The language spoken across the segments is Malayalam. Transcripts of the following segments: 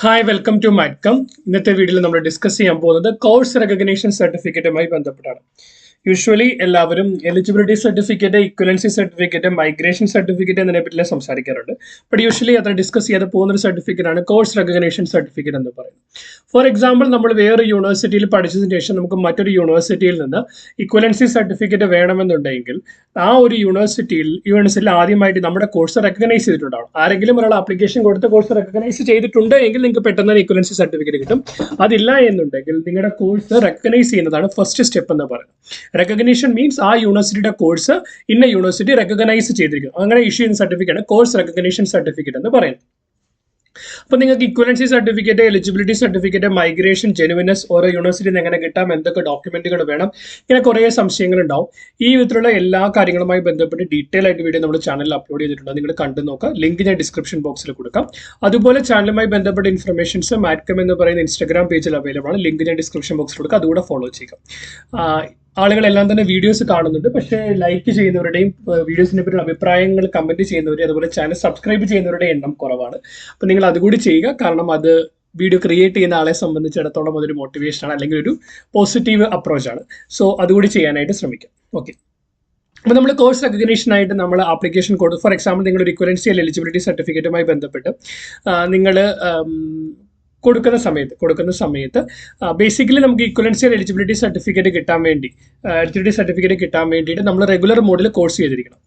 Hi welcome to മൈറ്റ്കം. ഇന്നത്തെ വീഡിയോയിൽ നമ്മൾ ഡിസ്കസ് ചെയ്യാൻ പോകുന്നത് കോഴ്സ് റെക്കഗ്നീഷൻ സർട്ടിഫിക്കറ്റുമായി ബന്ധപ്പെട്ടാണ്. യൂഷ്വലി എല്ലാവരും eligibility certificate, equivalency certificate, migration certificate എന്നതിനെ പറ്റി സംസാരിക്കാറുണ്ട്. ബട്ട് യൂഷ്വലി അത്ര ഡിസ്കസ് ചെയ്യാതെ പോകുന്ന ഒരു സർട്ടിഫിക്കറ്റ് ആണ് കോഴ്സ് റെക്കഗ്നീഷൻ സർട്ടിഫിക്കറ്റ് എന്ന് പറയുന്നത്. ഫോർ എക്സാമ്പിൾ, നമ്മൾ വേറെ യൂണിവേഴ്സിറ്റിയിൽ പഠിച്ചതിന് ശേഷം നമുക്ക് മറ്റൊരു യൂണിവേഴ്സിറ്റിയിൽ നിന്ന് ഇക്വലൻസി സർട്ടിഫിക്കറ്റ് വേണമെന്നുണ്ടെങ്കിൽ ആ ഒരു യൂണിവേഴ്സിറ്റിയിൽ ആദ്യമായിട്ട് നമ്മുടെ കോഴ്സ് റെക്കഗ്നൈസ് ചെയ്തിട്ടുണ്ടാവും. ആരെങ്കിലും ഒരാൾ ആപ്ലിക്കേഷൻ കൊടുത്ത കോഴ്സ് റെക്കഗ്നൈസ് ചെയ്തിട്ടുണ്ട് എങ്കിൽ നിങ്ങൾക്ക് പെട്ടെന്ന് ഇക്വലൻസി സർട്ടിഫിക്കറ്റ് കിട്ടും. അതില്ല എന്നുണ്ടെങ്കിൽ നിങ്ങളുടെ കോഴ്സ് റെക്കഗ്നൈസ് ചെയ്യുന്നതാണ് ഫസ്റ്റ് സ്റ്റെപ്പ് എന്ന് പറയുന്നത്. റെക്കഗ്നീഷൻ മീൻസ് ആ യൂണിവേഴ്സിറ്റിയുടെ കോഴ്സ് ഇന്ന യൂണിവേഴ്സിറ്റി റെക്കഗ്നൈസ് ചെയ്തിരിക്കും. അങ്ങനെ ഇഷ്യൂ ചെയ്യുന്ന സർട്ടിഫിക്കറ്റ് കോഴ്സ് റെക്കഗ്നീഷൻ സർട്ടിഫിക്കറ്റ് എന്ന് പറയുന്നത്. അപ്പൊ നിങ്ങൾക്ക് equivalency certificate, eligibility certificate, migration, genuineness ഓരോ യൂണിവേഴ്സിറ്റിയിൽ നിന്ന് എങ്ങനെ കിട്ടാം, എന്തൊക്കെ ഡോക്യുമെന്റുകൾ വേണം, ഇങ്ങനെ കുറേ സംശയങ്ങൾ ഉണ്ടാവും. ഈ വിധത്തിലുള്ള എല്ലാ കാര്യങ്ങളുമായി ബന്ധപ്പെട്ട് ഡീറ്റെയിൽ ആയിട്ട് വീഡിയോ നമ്മുടെ ചാനലിൽ അപ്ലോഡ് ചെയ്തിട്ടുണ്ട്. നിങ്ങൾ കണ്ടു നോക്കുക. ലിങ്ക് ഞാൻ ഡിസ്ക്രിപ്ഷൻ ബോക്സിൽ കൊടുക്കാം. അതുപോലെ ചാനലുമായി ബന്ധപ്പെട്ട ഇൻഫർമേഷൻസ് മാറ്റ്കം എന്ന് പറയുന്ന ഇൻസ്റ്റാഗ്രാം പേജിൽ അവൈലബിൾ ആണ്. ലിങ്ക് ഞാൻ ഡിസ്ക്രിപ്ഷൻ ബോക്സിൽ കൊടുക്കുക. അതുകൂടെ ഫോളോ ചെയ്യുക. ആളുകളെല്ലാം തന്നെ വീഡിയോസ് കാണുന്നുണ്ട്, പക്ഷേ ലൈക്ക് ചെയ്യുന്നവരുടെയും വീഡിയോസിനെ പറ്റിയുള്ള അഭിപ്രായങ്ങൾ കമന്റ് ചെയ്യുന്നവരും അതുപോലെ ചാനൽ സബ്സ്ക്രൈബ് ചെയ്യുന്നവരുടെ എണ്ണം കുറവാണ്. അപ്പൊ നിങ്ങൾ അതുകൂടി ചെയ്യുക. കാരണം അത് വീഡിയോ ക്രിയേറ്റ് ചെയ്യുന്ന ആളെ സംബന്ധിച്ചിടത്തോളം അതൊരു മോട്ടിവേഷനാണ്, അല്ലെങ്കിൽ ഒരു പോസിറ്റീവ് അപ്രോച്ചാണ്. സോ അതുകൂടി ചെയ്യാനായിട്ട് ശ്രമിക്കാം. ഓക്കെ. അപ്പോൾ നമ്മൾ കോഴ്സ് റെക്കഗ്നീഷനായിട്ട് നമ്മൾ ആപ്ലിക്കേഷൻ കൊടുത്തു. ഫോർ എക്സാമ്പിൾ, നിങ്ങളൊരു ഇക്വലൻസി അല്ലെങ്കിൽ എലിജിബിലിറ്റി സർട്ടിഫിക്കറ്റുമായി ബന്ധപ്പെട്ട് നിങ്ങൾ കൊടുക്കുന്ന സമയത്ത് ബേസിക്കലി നമുക്ക് ഇക്വലൻസി എലിജിബിലിറ്റി സർട്ടിഫിക്കറ്റ് കിട്ടാൻ വേണ്ടിയിട്ട് നമ്മൾ റെഗുലർ മോഡിൽ കോഴ്സ് ചെയ്തിരിക്കണം.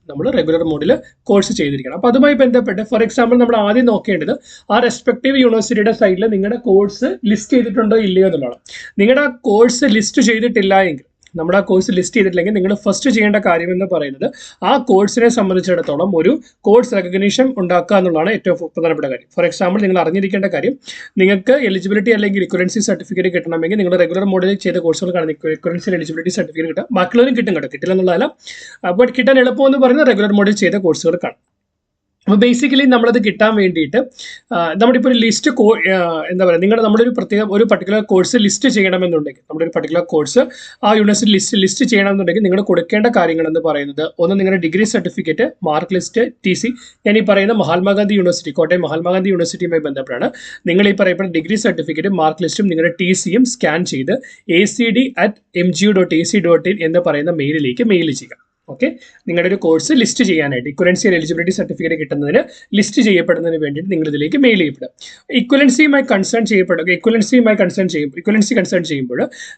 അപ്പോൾ അതുമായി ബന്ധപ്പെട്ട് ഫോർ എക്സാമ്പിൾ നമ്മൾ ആദ്യം നോക്കേണ്ടത് ആ റെസ്പെക്റ്റീവ് യൂണിവേഴ്സിറ്റിയുടെ സൈഡിൽ നിങ്ങളുടെ കോഴ്സ് ലിസ്റ്റ് ചെയ്തിട്ടുണ്ടോ ഇല്ലയോ എന്നുള്ളതാണ്. നിങ്ങളുടെ ആ കോഴ്സ് ലിസ്റ്റ് ചെയ്തിട്ടില്ല എങ്കിൽ, നമ്മുടെ ആ കോഴ്സ് ലിസ്റ്റ് ചെയ്തിട്ടില്ലെങ്കിൽ നിങ്ങൾ ഫസ്റ്റ് ചെയ്യേണ്ട കാര്യം എന്ന് പറയുന്നത് ആ കോഴ്സിനെ സംബന്ധിച്ചിടത്തോളം ഒരു കോഴ്സ് റെക്കഗ്നീഷൻ ഉണ്ടാക്കുക എന്നുള്ളതാണ് ഏറ്റവും പ്രധാനപ്പെട്ട കാര്യം. ഫോർ എക്സാമ്പിൾ, നിങ്ങൾ അറിഞ്ഞിരിക്കേണ്ട കാര്യം, നിങ്ങൾക്ക് എലിജിബിലിറ്റി അല്ലെങ്കിൽ ഇക്വലൻസി സർട്ടിഫിക്കറ്റ് കിട്ടണമെങ്കിൽ നിങ്ങൾ റെഗുലർ മോഡിൽ ചെയ്ത കോഴ്സുകൾക്കാണ് ഇക്വലൻസി എലിജിബിലിറ്റി സർട്ടിഫിക്കറ്റ് കിട്ടുക. ബാക്കിയുള്ളവരും കിട്ടില്ല എന്നുള്ളതല്ല. ബട്ട് കിട്ടാൻ എളുപ്പമെന്ന് പറയുന്നത് റെഗുലർ മോഡിൽ ചെയ്ത കോഴ്സുകൾക്കാണ്. അപ്പോൾ ബേസിക്കലി നമ്മളത് കിട്ടാൻ വേണ്ടിയിട്ട് നമ്മുടെ ഇപ്പോൾ ഒരു ലിസ്റ്റ് നമ്മുടെ ഒരു പർട്ടിക്കുലർ കോഴ്സ് ലിസ്റ്റ് ചെയ്യണമെന്നുണ്ടെങ്കിൽ, നമ്മുടെ ഒരു പർട്ടിക്കുലർ കോഴ്സ് ആ യൂണിവേഴ്സിറ്റി ലിസ്റ്റ് ചെയ്യണമെന്നുണ്ടെങ്കിൽ നിങ്ങൾ കൊടുക്കേണ്ട കാര്യങ്ങൾ എന്ന് പറയുന്നത്, ഒന്ന് നിങ്ങളുടെ degree certificate, mark list, TC. ഞാൻ ഈ പറയുന്ന മഹാത്മാഗാന്ധി യൂണിവേഴ്സിറ്റി, കോട്ടയം മഹാത്മാഗാന്ധി യൂണിവേഴ്സിറ്റിയുമായി ബന്ധപ്പെട്ടാണ്. നിങ്ങൾ ഈ പറയപ്പെടുന്ന ഡിഗ്രി സർട്ടിഫിക്കറ്റ്, മാർക്ക് ലിസ്റ്റും നിങ്ങളുടെ TCയും സ്കാൻ ചെയ്ത് acd@mgu.ac.in എന്ന് പറയുന്ന മെയിലിലേക്ക് മെയിൽ ചെയ്യുക. ഓക്കെ. നിങ്ങളുടെ ഒരു കോഴ്സ് ലിസ്റ്റ് ചെയ്യാനായിട്ട് ഇക്വലൻസി എലിജിബിലിറ്റി സർട്ടിഫിക്കറ്റ് കിട്ടുന്നതിന് ലിസ്റ്റ് ചെയ്യപ്പെടുന്നതിന് വേണ്ടിയിട്ട് നിങ്ങൾ ഇതിലേക്ക് മെയിൽ ചെയ്യപ്പെടുക. ഇക്വലൻസി കൺസേൺ ചെയ്യുമ്പോൾ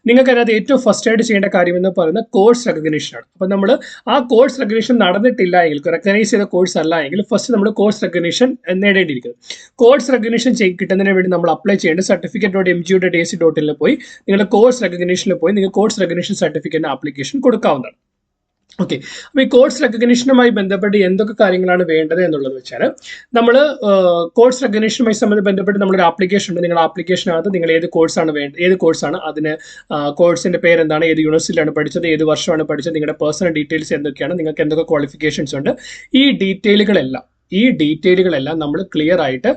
നിങ്ങൾക്ക് അതിനകത്ത് ഏറ്റവും ഫസ്റ്റ് ആയിട്ട് ചെയ്യേണ്ട കാര്യം എന്ന് പറയുന്നത് കോഴ്സ് റെക്കഗ്നീഷനാണ്. അപ്പോൾ നമ്മൾ ആ കോഴ്സ് റെക്കഗ്നീഷൻ നടന്നിട്ടില്ല എങ്കിൽ, റെക്കഗ്നൈസ് ചെയ്ത കോഴ്സ് അല്ല എങ്കിൽ, ഫസ്റ്റ് നമ്മൾ കോഴ്സ് റെക്കഗ്നീഷൻ നേടേണ്ടിയിരിക്കുന്നത്. കോഴ്സ് റെക്കഗ്നീഷൻ കിട്ടുന്നതിന് വേണ്ടി നമ്മൾ അപ്ലൈ ചെയ്യേണ്ട certificate.mgu.ac.in പോയി നിങ്ങൾ കോഴ്സ് റെക്കഗ്നീഷനിൽ പോയി നിങ്ങൾ കോഴ്സ് റെക്കഗ്നീഷൻ സർട്ടിഫിക്കറ്റിന് ആപ്ലിക്കേഷൻ കൊടുക്കാവുന്നതാണ്. ഓക്കെ. അപ്പോൾ ഈ കോഴ്സ് റെക്കഗ്നീഷനുമായി ബന്ധപ്പെട്ട് എന്തൊക്കെ കാര്യങ്ങളാണ് വേണ്ടത് എന്നുള്ളത് വെച്ചാൽ, നമ്മൾ കോഴ്സ് റെക്കഗ്നീഷനുമായി ബന്ധപ്പെട്ട് നമ്മളൊരു ആപ്ലിക്കേഷൻ ഉണ്ട്. നിങ്ങളുടെ ആപ്ലിക്കേഷനകത്ത് നിങ്ങൾ ഏത് കോഴ്സാണ് അതിന് കോഴ്സിന്റെ പേര് എന്താണ്, ഏത് യൂണിവേഴ്സിറ്റിയിലാണ് പഠിച്ചത്, ഏത് വർഷമാണ് പഠിച്ചത്, നിങ്ങളുടെ പേഴ്സണൽ ഡീറ്റെയിൽസ് എന്തൊക്കെയാണ്, നിങ്ങൾക്ക് എന്തൊക്കെ ക്വാളിഫിക്കേഷൻസ് ഉണ്ട്, ഈ ഡീറ്റെയിലുകളെല്ലാം നമ്മൾ ക്ലിയർ ആയിട്ട്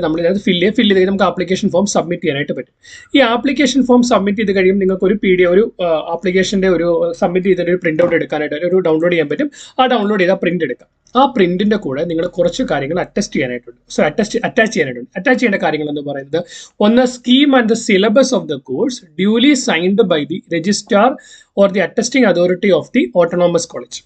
നമ്മൾ ഇതിനകത്ത് ഫില്ല് ചെയ്ത് നമുക്ക് ആപ്ലിക്കേഷൻ ഫോം സബ്മിറ്റ് ചെയ്യാനായിട്ട് പറ്റും. ഈ ആപ്ലിക്കേഷൻ ഫോം സബ്മിറ്റ് ചെയ്ത് കഴിയുമ്പോൾ നിങ്ങൾക്ക് ഒരു ആപ്ലിക്കേഷന്റെ ഒരു സബ്മിറ്റ് ചെയ്തിട്ട് ഒരു പ്രിന്റ് ഔട്ട് എടുക്കാനായിട്ട് ഒരു ഡൗൺലോഡ് ചെയ്യാൻ പറ്റും. ആ ഡൗൺലോഡ് ചെയ്ത പ്രിന്റ് എടുക്കാം. ആ പ്രിന്റിന്റെ കൂടെ നിങ്ങൾ കുറച്ച് കാര്യങ്ങൾ അറ്റാച്ച് ചെയ്യേണ്ട കാര്യങ്ങൾ എന്ന് പറയുന്നത്, ഒന്ന്, scheme and the syllabus of the course duly signed by the registrar or the attesting authority of the autonomous college.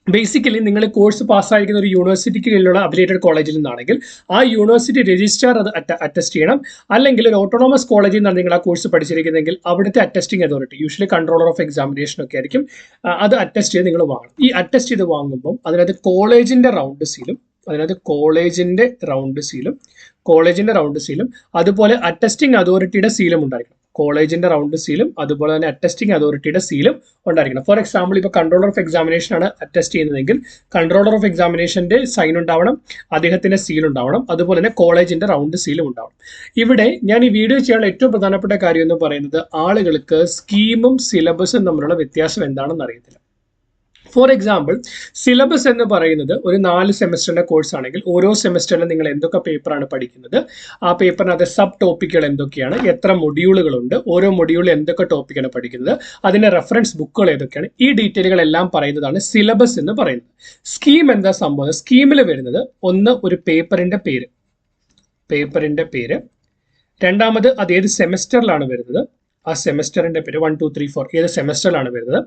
Basically നിങ്ങൾ കോഴ്സ് പാസ്സായിരിക്കുന്ന ഒരു യൂണിവേഴ്സിറ്റിക്ക് കീഴിലുള്ള അഫിലിയേറ്റഡ് കോളേജിൽ നിന്നാണെങ്കിൽ ആ യൂണിവേഴ്സിറ്റി രജിസ്ട്രാർ അത് അറ്റസ്റ്റ് ചെയ്യണം. അല്ലെങ്കിൽ ഒരു ഓട്ടോണോമസ് കോളേജിൽ നിന്നാണ് നിങ്ങൾ ആ കോഴ്സ് പഠിച്ചിരിക്കുന്നതെങ്കിൽ അവിടുത്തെ attesting authority, usually controller of examination ഒക്കെ ആയിരിക്കും, അത് അറ്റസ്റ്റ് ചെയ്ത് നിങ്ങൾ വാങ്ങണം. ഈ അറ്റസ്റ്റ് ചെയ്ത് വാങ്ങുമ്പോൾ അതിനകത്ത് കോളേജിന്റെ റൗണ്ട് സീലും അതുപോലെ അറ്റസ്റ്റിംഗ് അതോറിറ്റിയുടെ സീലും ഉണ്ടായിരിക്കണം. കോളേജിന്റെ റൗണ്ട് സീലും അതുപോലെ തന്നെ അറ്റസ്റ്റിംഗ് അതോറിറ്റിയുടെ സീലും ഉണ്ടായിരിക്കണം. ഫോർ എക്സാമ്പിൾ, ഇപ്പോൾ കൺട്രോളർ ഓഫ് എക്സാമിനേഷൻ ആണ് അറ്റസ്റ്റ് ചെയ്യുന്നതെങ്കിൽ കൺട്രോളർ ഓഫ് എക്സാമിനേഷന്റെ സൈൻ ഉണ്ടാവണം, അദ്ദേഹത്തിന്റെ സീൽ ഉണ്ടാവണം, അതുപോലെ തന്നെ കോളേജിന്റെ റൗണ്ട് സീലും ഉണ്ടാവണം. ഇവിടെ ഞാൻ ഈ വീഡിയോ ചെയ്യാനുള്ള ഏറ്റവും പ്രധാനപ്പെട്ട കാര്യം എന്ന് പറയുന്നത്, ആളുകൾക്ക് സ്കീമും സിലബസും തമ്മിലുള്ള വ്യത്യാസം എന്താണെന്ന് അറിയത്തില്ല. ഫോർ എക്സാമ്പിൾ, സിലബസ് എന്ന് പറയുന്നത് ഒരു 4 സെമസ്റ്ററിന്റെ കോഴ്സ് ആണെങ്കിൽ ഓരോ സെമസ്റ്ററിലും നിങ്ങൾ എന്തൊക്കെ പേപ്പറാണ് പഠിക്കുന്നത്, ആ പേപ്പറിനകത്ത് സബ് ടോപ്പിക്കുകൾ എന്തൊക്കെയാണ്, എത്ര മൊഡ്യൂളുകളുണ്ട്, ഓരോ മൊഡ്യൂളിൽ എന്തൊക്കെ ടോപ്പിക്കാണ് പഠിക്കുന്നത്, അതിന്റെ റെഫറൻസ് ബുക്കുകൾ ഏതൊക്കെയാണ്, ഈ ഡീറ്റെയിലുകളെല്ലാം പറയുന്നതാണ് സിലബസ് എന്ന് പറയുന്നത്. സ്കീം എന്താ സംഭവം? സ്കീമിൽ വരുന്നത്, ഒന്ന്, ഒരു പേപ്പറിന്റെ പേര്, പേപ്പറിൻ്റെ പേര്. രണ്ടാമത് അത് ഏത് സെമസ്റ്ററിലാണ് വരുന്നത്, ആ സെമസ്റ്ററിൻ്റെ പേര് 1, 2, 3, 4 ഏത് സെമസ്റ്ററിലാണ് വരുന്നത്.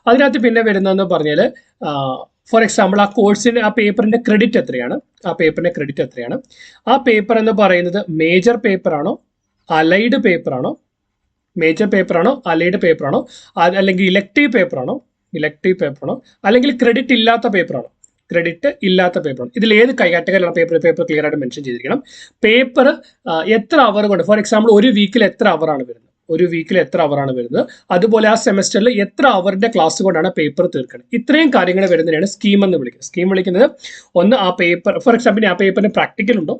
അതിനകത്ത് പിന്നെ വരുന്നതെന്ന് പറഞ്ഞാൽ ഫോർ എക്സാമ്പിൾ ആ കോഴ്സിന് ആ പേപ്പറിൻ്റെ ക്രെഡിറ്റ് എത്രയാണ്, ആ പേപ്പറിൻ്റെ ക്രെഡിറ്റ് എത്രയാണ്, ആ പേപ്പർ എന്ന് പറയുന്നത് മേജർ പേപ്പറാണോ അലൈഡ് പേപ്പറാണോ, മേജർ പേപ്പറാണോ അലൈഡ് പേപ്പറാണോ, അല്ലെങ്കിൽ ഇലക്റ്റീവ് പേപ്പറാണോ, അല്ലെങ്കിൽ ക്രെഡിറ്റ് ഇല്ലാത്ത പേപ്പറാണോ, ക്രെഡിറ്റ് ഇല്ലാത്ത പേപ്പറാണ്. ഇതിൽ ഏത് കാറ്റഗറിയിലുള്ള പേപ്പർ ക്ലിയർ ആയിട്ട് മെൻഷൻ ചെയ്തിരിക്കണം. പേപ്പർ എത്ര അവർ കൊണ്ട്, ഫോർ എക്സാമ്പിൾ ഒരു വീക്കിൽ എത്ര അവറാണ് വരുന്നത്, അതുപോലെ ആ സെമസ്റ്ററിൽ എത്ര അവറിന്റെ ക്ലാസ് കൊണ്ടാണ് പേപ്പർ തീർക്കുന്നത്. ഇത്രയും കാര്യങ്ങൾ വരുന്നതിനാണ് സ്കീം എന്ന് വിളിക്കുന്നത്. സ്കീം വിളിക്കുന്നത് ഒന്ന് ആ പേപ്പർ, ഫോർ എക്സാമ്പിൾ ആ പേപ്പറിന് പ്രാക്ടിക്കൽ ഉണ്ടോ,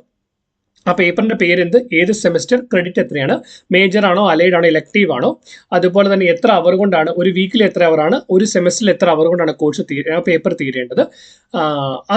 ആ പേപ്പറിന്റെ പേരെന്ത്, ഏത് സെമസ്റ്റർ, ക്രെഡിറ്റ് എത്രയാണ്, മേജർ ആണോ അലൈഡ് ആണോ ഇലക്റ്റീവ് ആണോ, അതുപോലെ തന്നെ എത്ര അവർ കൊണ്ടാണ്, ഒരു വീക്കിൽ എത്ര അവറാണ്, ഒരു സെമസ്റ്ററിൽ എത്ര അവർ കൊണ്ടാണ് പേപ്പർ തീരേണ്ടത്.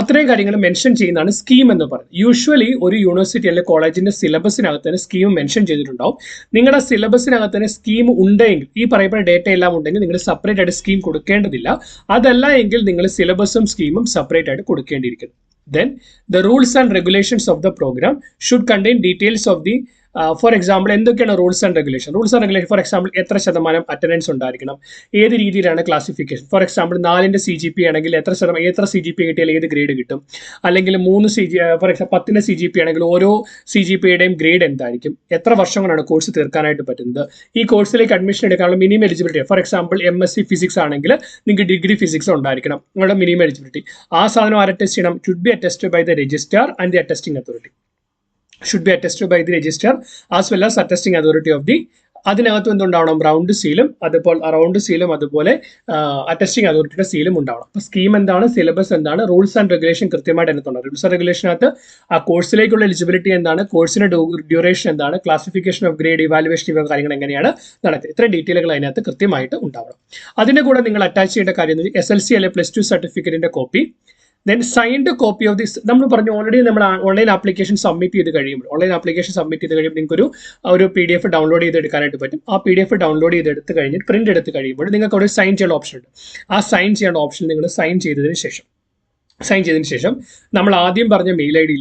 അത്രയും കാര്യങ്ങൾ മെൻഷൻ ചെയ്യുന്നതാണ് സ്കീം എന്ന് പറയുന്നത്. യൂഷ്വലി ഒരു യൂണിവേഴ്സിറ്റി അല്ലെങ്കിൽ കോളേജിന്റെ സിലബസിനകത്ത് തന്നെ സ്കീം മെൻഷൻ ചെയ്തിട്ടുണ്ടാവും. നിങ്ങളുടെ സിലബസിനകത്ത് തന്നെ സ്കീം ഉണ്ടെങ്കിൽ, ഈ പറയുന്ന ഡേറ്റ എല്ലാം ഉണ്ടെങ്കിൽ നിങ്ങൾ സെപ്പറേറ്റ് ആയിട്ട് സ്കീം കൊടുക്കേണ്ടതില്ല. അതല്ല എങ്കിൽ നിങ്ങൾ സിലബസും സ്കീമും സെപ്പറേറ്റ് ആയിട്ട് കൊടുക്കേണ്ടിയിരിക്കുന്നു. Then the rules and regulations of the program should contain details of the for example എന്തൊക്കെയാണ് rules and regulation. For example എത്ര ശതമാനം അറ്റൻഡൻസ് ഉണ്ടായിരിക്കണം, ഏത് രീതിയിലാണ് ക്ലാസിഫിക്കേഷൻ. ഫോർ എക്സാമ്പിൾ 4ന്റെ CGP ആണെങ്കിൽ എത്ര CGP കിട്ടിയാൽ ഏത് ഗ്രേഡ് കിട്ടും, അല്ലെങ്കിൽ 3 ഫോർ എക്സാമ്പിൾ 10ന്റെ CGP ആണെങ്കിൽ ഓരോ CGPയുടെയും ഗ്രേഡ് എന്തായിരിക്കും, എത്ര വർഷം കൊണ്ടാണ് കോഴ്സ് തീർക്കാനായിട്ട് പറ്റുന്നത്, ഈ കോഴ്സിലേക്ക് അഡ്മിഷൻ എടുക്കാനുള്ള minimum eligibility. For example MSc physics ആണെങ്കിൽ നിങ്ങൾക്ക് ഡിഗ്രി ഫിസിക്സ് ഉണ്ടായിരിക്കണം, നിങ്ങളുടെ മിനിമം എലിജിബിലിറ്റി. ആ സാധനം ആരെ ടെസ്റ്റ് ചെയ്യണം, should be attested by the registrar and the attesting authority. should be attested by the registrar as well as attesting authority of the. അതിനകത്ത് എന്തുണ്ടാവണം, റൗണ്ട് സീലും അതുപോലെ അറ്റസ്റ്റിംഗ് അതോറിറ്റിയുടെ സീലും ഉണ്ടാവണം. അപ്പോൾ സ്കീം എന്താണ്, സിലബസ് എന്താണ്, റൂൾസ് ആൻഡ് റെഗുലേഷൻ കൃത്യമായിട്ട് അതിനകത്തുണ്ട്. റൂൾസ് ആൻഡ് റെഗുലേഷനകത്ത് ആ കോഴ്സിലേക്കുള്ള എലിജിബിലിറ്റി എന്താണ്, കോഴ്സിന്റെ ഡ്യൂറേഷൻ എന്താണ്, ക്ലാസിഫിക്കേഷൻ ഓഫ് ഗ്രേഡ്, ഇവാലുവേഷൻ, ഇവ കാര്യങ്ങൾ എങ്ങനെയാണ് നടത്തുക, ഇത്രയും ഡീറ്റെയിലുകൾ അതിനകത്ത് കൃത്യമായിട്ട് ഉണ്ടാവണം. അതിന്റെ കൂടെ നിങ്ങൾ അറ്റാച്ച് ചെയ്യേണ്ട കാര്യം SLC അല്ലെങ്കിൽ +2 സർട്ടിഫിക്കറ്റിന്റെ copy, then signed copy of this. നമ്മൾ പറഞ്ഞു ഓൾറെഡി നമ്മൾ ഓൺലൈൻ ആപ്ലിക്കേഷൻ സബ്മിറ്റ് ചെയ്ത് കഴിയുമ്പോൾ നിങ്ങൾക്ക് ഒരു PDF ഡൗൺലോഡ് ചെയ്തെടുക്കാനായിട്ട് പറ്റും. ആ PDF ഡൗൺലോഡ് ചെയ്തെടുത്ത് കഴിഞ്ഞിട്ട് പ്രിന്റ് എടുത്ത് കഴിയുമ്പോൾ നിങ്ങൾക്ക് അവിടെ സൈൻ ചെയ്യാൻ ഓപ്ഷൻ ഉണ്ട്. ആ സൈൻ ചെയ്യേണ്ട ഓപ്ഷൻ നിങ്ങൾ സൈൻ ചെയ്തതിന് ശേഷം നമ്മൾ ആദ്യം പറഞ്ഞ മെയിൽ ID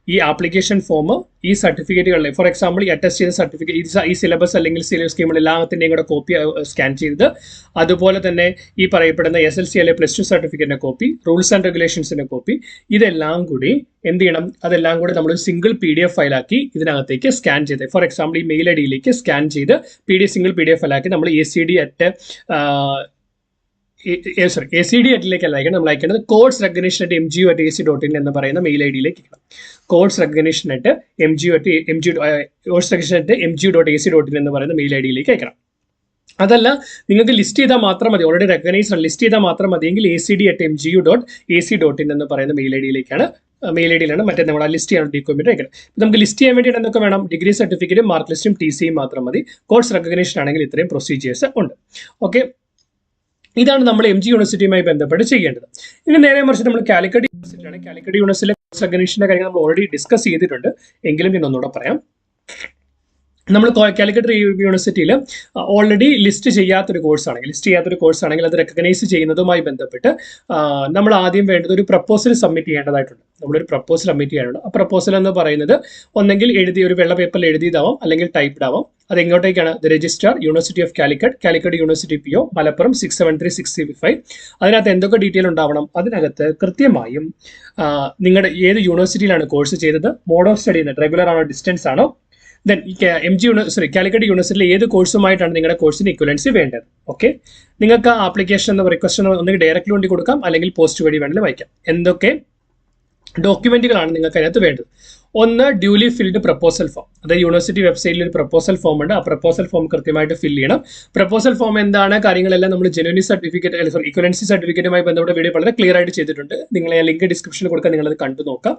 ഈ ആപ്ലിക്കേഷൻ ഫോം, ഈ സർട്ടിഫിക്കറ്റുകളിലെ ഫോർ എക്സാമ്പിൾ ഈ അറ്റസ്റ്റ് ചെയ്ത സർട്ടിഫിക്കറ്റ്, ഈ സിലബസ് അല്ലെങ്കിൽ സ്കീമുകൾ എല്ലാത്തിൻ്റെയും കൂടെ കോപ്പി സ്കാൻ ചെയ്ത്, അതുപോലെ തന്നെ ഈ പറയപ്പെടുന്ന SLC അല്ലെങ്കിൽ +2 സർട്ടിഫിക്കറ്റിന്റെ കോപ്പി, റൂൾസ് ആൻഡ് റെഗുലേഷൻസിന്റെ കോപ്പി, ഇതെല്ലാം കൂടി എന്ത് ചെയ്യണം, അതെല്ലാം കൂടി നമ്മൾ സിംഗിൾ PDF ഫയലാക്കി ഇതിനകത്തേക്ക് സ്കാൻ ചെയ്ത്, ഫോർ എക്സാമ്പിൾ ഈ മെയിൽ ID സ്കാൻ ചെയ്ത് സിംഗിൾ PDF ഫയലാക്കി നമ്മൾ ACD@ലേക്ക് അയക്കണം. നമ്മൾ അയക്കേണ്ടത് കോഴ്സ് recognition@mgu@ac.in എന്ന് പറയുന്ന മെയിൽ ID അയക്കണം. കോഴ്സ് recognition@mgu.ac.in എന്ന് പറയുന്ന മെയിൽ ID അയക്കണം. അതല്ല നിങ്ങൾക്ക് ലിസ്റ്റ് ചെയ്താൽ മാത്രം മതി, ഓൾറെഡി റെക്കഗ്നൈസ്ഡ് ലിസ്റ്റ് ചെയ്താൽ മാത്രം മതിയെങ്കിൽ acd@mgu.ac.in എന്ന് പറയുന്ന മെയിൽ ഐഡിയിലാണ് മറ്റേ നമ്മൾ ലിസ്റ്റ് ചെയ്യാൻ ഡോക്യുമെന്റ് അയക്കണം. നമുക്ക് ലിസ്റ്റ് ചെയ്യാൻ വേണ്ടിയിട്ട് എന്തൊക്കെ വേണം, ഡിഗ്രി സർട്ടിഫിക്കറ്റ്, മാർക്ക് ലിസ്റ്റും TCയും മാത്രം മതി. കോഴ്സ് റെക്കഗ്നേഷൻ ആണെങ്കിൽ ഇത്രയും പ്രൊസീജിയേഴ്സ് ഉണ്ട്. ഓക്കെ, ഇതാണ് നമ്മൾ MG യൂണിവേഴ്സിറ്റിയുമായി ബന്ധപ്പെട്ട് ചെയ്യേണ്ടത്. ഇനി നേരെ മറിച്ച് നമ്മൾ കാലിക്കറ്റ് യൂണിവേഴ്സിറ്റിയിലെ കോഴ്സ് റെക്കഗ്നേഷന്റെ കാര്യങ്ങൾ നമ്മൾ ഓൾറെഡി ഡിസ്കസ് ചെയ്തിട്ടുണ്ട്, എങ്കിലും ഞാൻ ഒന്നുകൂടെ പറയാം. നമ്മൾ കാലിക്കറ്റ് യൂണിവേഴ്സിറ്റിയിൽ ഓൾറെഡി ലിസ്റ്റ് ചെയ്യാത്തൊരു കോഴ്സാണെങ്കിൽ അത് റെക്കഗ്നൈസ് ചെയ്യുന്നതുമായി ബന്ധപ്പെട്ട് നമ്മൾ ആദ്യം വേണ്ടത് ഒരു പ്രപ്പോസൽ സബ്മിറ്റ് ചെയ്യേണ്ടതായിട്ടുണ്ട്. നമ്മളൊരു പ്രപ്പോസൽ സബ്മിറ്റ് ചെയ്യാനുണ്ട്. ആ പ്രപ്പോസൽ എന്ന് പറയുന്നത് ഒന്നെങ്കിൽ ഒരു വെള്ള പേപ്പറിൽ എഴുതിയതാവാം, അല്ലെങ്കിൽ ടൈപ്ഡ് ആവാം. അത് എങ്ങോട്ടേക്കാണ്, the registrar, university of Calicut university PO, Malappuram 673665. അതിനകത്ത് എന്തൊക്കെ ഡീറ്റെയിൽ ഉണ്ടാവണം, അതിനകത്ത് കൃത്യമായും നിങ്ങളുടെ ഏത് യൂണിവേഴ്സിറ്റിയിലാണ് കോഴ്സ് ചെയ്തത്, മോഡ് ഓഫ് സ്റ്റഡി റെഗുലർ ആണോ ഡിസ്റ്റൻസ് ആണോ, ദെൻ കാലിക്കറ്റ് യൂണിവേഴ്സിറ്റിയിലെ ഏത് കോഴ്സുമായിട്ടാണ് നിങ്ങളുടെ കോഴ്സിന് ഇക്വലൻസി വേണ്ടത്. ഓക്കെ, നിങ്ങൾക്ക് ആപ്ലിക്കേഷൻ റിക്വസ്റ്റ് ഒന്നെങ്കിൽ ഡയറക്റ്റ് വഴി കൊടുക്കാം, അല്ലെങ്കിൽ പോസ്റ്റ് വഴി വേണമെങ്കിൽ വായിക്കാം. എന്തൊക്കെ ഡോക്യുമെന്റുകളാണ് നിങ്ങൾക്ക് അതിനകത്ത് വേണ്ടത്? ഒന്ന്, ഡ്യൂലി ഫിൽഡ് പ്രപ്പോസൽ ഫോം. അതായത് യൂണിവേഴ്സിറ്റി വെബ്സൈറ്റിൽ ഒരു പ്രപ്പോസൽ ഫോം ഉണ്ട്. ആ പ്രപ്പോസൽ ഫോം കൃത്യമായിട്ട് ഫിൽ ചെയ്യണം. പ്രപ്പോസൽ ഫോം എന്താണ്, കാര്യങ്ങളെല്ലാം നമ്മൾ ജെനുവിനി സർട്ടിഫിക്കറ്റ് ഇക്വലൻസി സർട്ടിഫിക്കറ്റുമായി ബന്ധപ്പെട്ട വീഡിയോ വളരെ ക്ലിയർ ആയിട്ട് ചെയ്തിട്ടുണ്ട്. നിങ്ങൾ ആ ലിങ്ക് ഡിസ്ക്രിപ്ഷനിൽ കൊടുക്കാൻ, നിങ്ങളത് കണ്ടു നോക്കാം.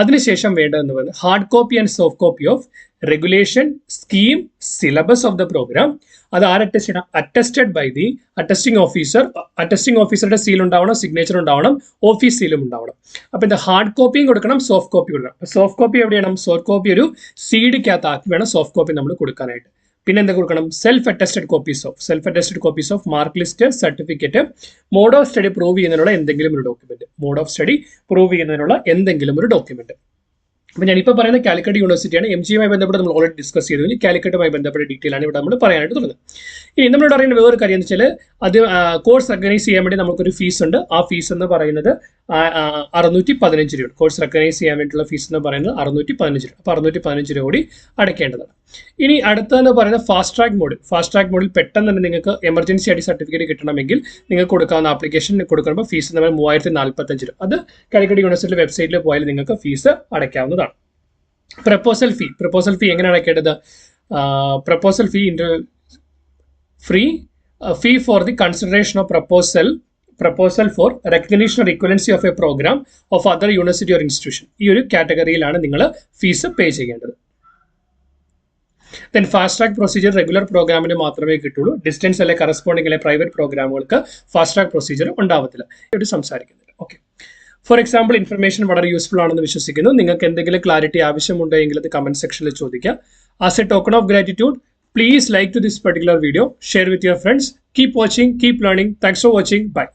അതിനുശേഷം വേണ്ടതെന്ന് പറയുന്നത് hard copy and soft copy of regulation, scheme, syllabus of the program. അത് അറ്റസ്റ്റ് ചെയ്യണം, attested by the attesting officer. Attesting ഓഫീസറുടെ സീൽ ഉണ്ടാവണം, സിഗ്നേച്ചർ ഉണ്ടാവണം, ഓഫീസ് സീലും ഉണ്ടാവണം. അപ്പൊ ഇത് ഹാർഡ് കോപ്പിയും കൊടുക്കണം, സോഫ്റ്റ് കോപ്പി കൊടുക്കണം. സോഫ്റ്റ് കോപ്പി എവിടെയാണ്, സോഫ്റ്റ് കോപ്പി ഒരു CD-ക്കകത്ത് ആക്കി വേണം സോഫ്റ്റ് കോപ്പി നമ്മൾ കൊടുക്കാനായിട്ട്. പിന്നെ എന്താ കൊടുക്കണം, self attested copies of mark list, certificate, mode of study prove ചെയ്യുന്നതിനുള്ള എന്തെങ്കിലും ഒരു ഡോക്യുമെന്റ്. അപ്പോൾ ഞാനിപ്പോൾ പറയുന്ന കാലിക്കറ്റ് യൂണിവേഴ്സിറ്റിയാണ്. MGയുമായി ബന്ധപ്പെട്ട് നമ്മൾ ഓൾറെഡി ഡിസ്കസ് ചെയ്തു. ഇനി കാലിക്കറ്റുമായി ബന്ധപ്പെട്ട ഡീറ്റെയിൽ ആണ് ഇവിടെ നമ്മൾ പറയാനായിട്ട് തുടങ്ങുന്നത്. ഇനി നമ്മളിവിടെ അറിയുന്ന വേറൊരു കാര്യം എന്ന് വെച്ചാൽ അത് കോഴ്സ് റെക്കഗ്നൈസ് ചെയ്യാൻ വേണ്ടി നമുക്കൊരു ഫീസ് ഉണ്ട്. ആ ഫീസ് എന്ന് പറയുന്നത് 615 രൂപ. കോഴ്സ് റെക്കഗ്നൈസ് ചെയ്യാൻ വേണ്ടിയിട്ടുള്ള ഫീസ് എന്ന് പറയുന്നത് 615 രൂപ. അപ്പോൾ 615 രൂപ കൂടി അടയ്ക്കേണ്ടതാണ്. ഇനി അടുത്തതെന്ന് പറയുന്നത് ഫാസ്റ്റ് ട്രാക്ക് മോഡിൽ. ഫാസ്റ്റ് ട്രാക്ക് മോഡിൽ പെട്ടെന്ന് തന്നെ നിങ്ങൾക്ക് എമർജൻസി ആയിട്ട് സർട്ടിഫിക്കറ്റ് കിട്ടണമെങ്കിൽ നിങ്ങൾക്ക് കൊടുക്കാവുന്ന ആപ്ലിക്കേഷൻ കൊടുക്കുമ്പോൾ ഫീസ് എന്ന് പറയുന്നത് 3045 രൂപ. അത് കാലിക്കറ്റ് യൂണിവേഴ്സിറ്റി വെബ്സൈറ്റിൽ പോയാൽ നിങ്ങൾക്ക് ഫീസ് അടയ്ക്കാവുന്നതാണ്. പ്രപ്പോസൽ ഫീ എങ്ങനെ അടയ്ക്കേണ്ടത്? Proposal fee free fee for the consideration of proposal for recognition or equivalency of a program of other university or institution. ഈ ഒരു കാറ്റഗറിയിലാണ് നിങ്ങൾ ഫീസ് പേ ചെയ്യേണ്ടത്. Then fast track procedure regular പ്രോഗ്രാമിന് മാത്രമേ കിട്ടുള്ളൂ. ഡിസ്റ്റൻസ് അല്ലെ കറസ്പോണ്ടിങ് അല്ലെ പ്രൈവറ്റ് പ്രോഗ്രാമുകൾക്ക് ഫാസ്റ്റ് ട്രാക്ക് പ്രൊസീജിയർ ഉണ്ടാവത്തില്ല. ഇവിടെ സംസാരിക്കുന്നില്ല. ഓക്കെ, ഫോർ എക്സാമ്പിൾ ഇൻഫർമേഷൻ വളരെ യൂസ്ഫുൾ ആണെന്ന് വിശ്വസിക്കുന്നു. നിങ്ങൾക്ക് എന്തെങ്കിലും ക്ലാരിറ്റി ആവശ്യമുണ്ടെങ്കിൽ അത് കമന്റ് സെക്ഷനിൽ ചോദിക്കാം. As A token of gratitude, please like to this particular video, share with your friends. Keep watching, keep learning. Thanks for watching. Bye.